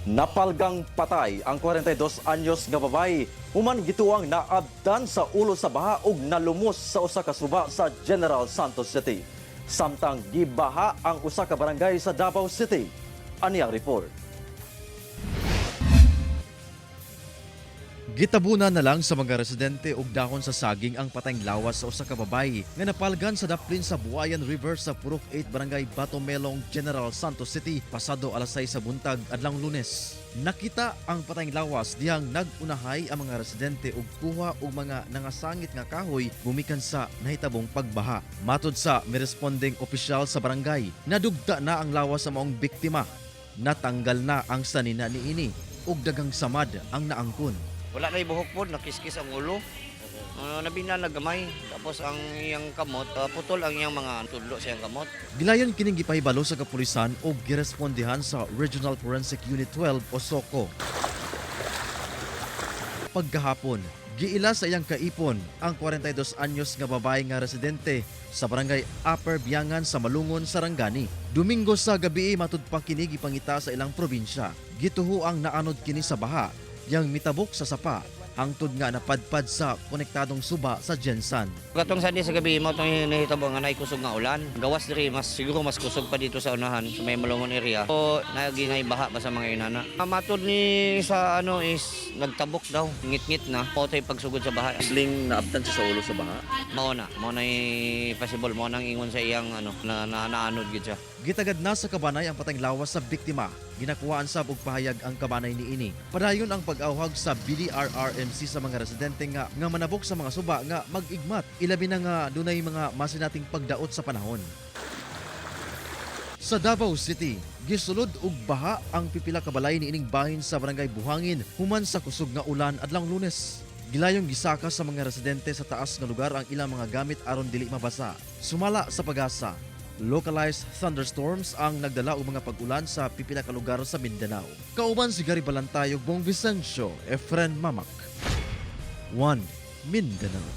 Napalgang patay ang 42 anyos nga babay human gituang naabdan sa ulo sa baha ug nalumos sa usa ka suba sa General Santos City. Samtang gibaha ang usa ka barangay sa Davao City. Ani ang report. Gitabunan na lang sa mga residente ug dahon sa saging ang patayng lawas sa usa ka babay nga napalgan sa daplin sa Buayan River sa Purok 8 Barangay Batomelong, General Santos City pasado alas 6 sa buntag adlang Lunes. Nakita ang patayng lawas dihang nagunahay ang mga residente ug kuha og mga nangasangit nga kahoy gumikan sa nahitabong pagbaha. Matod sa miresponding opisyal sa barangay, nadugta na ang lawas sa maong biktima. Natanggal na ang sanina niini ug daghang samad ang naangkon. Wala na ibuhok po, nakiskis ang ulo. Nabina na gamay. Tapos ang iyang kamot, putol ang iyang mga tudlo sa iyang kamot. Gilayon kining gipahibalo sa kapulisan o girespondihan sa Regional Forensic Unit 12 o SOCO. Pagkahapon, giila sa iyang kaipon ang 42 anyos nga babae nga residente sa barangay Upper Biangan sa Malungon, Sarangani. Domingo sa gabi matud pa kini gipangita sa ilang probinsya. Gituho ang naanod kini sa baha yang mitabok sa sapa hangtod nga napadpad sa konektadong suba sa Gensan. Katong sa gabi mo itong nahitabo nga kusog nga ulan. Gawas diri siguro mas kusog pa dito sa unahan sa may Malungon area. So nagingay baha pa sa mga inana. Matod ni sa is nagtabok daw, ngit-ngit na. Potay pagsugod sa baha. Sling naabtan sa ulo sa baha. Mao na possible mo nang ingon sa iyang na naanod gid siya. Gitagad na sa kabanay ang patayng lawas sa biktima. Ginakuhaan sa pagpahayag ang kabanay niini. Padayon ang pag-awhag sa BDRRMC sa mga residente nga manabok sa mga suba nga mag-igmat. Ilabi na nga dunay mga masinating pagdaot sa panahon. Sa Davao City, gisulod og baha ang pipila ka balay niining bahin sa barangay Buhangin human sa kusog nga ulan adlang Lunes. Gilayong gisaka sa mga residente sa taas nga lugar ang ilang mga gamit aron dili mabasa. Sumala sa pag-asa, localized thunderstorms ang nagdala og mga pag-ulan sa pipila ka lugar sa Mindanao. Kauban si Gary Balantayog, Bong Vicencio, Efren Mamak. 1 Mindanao.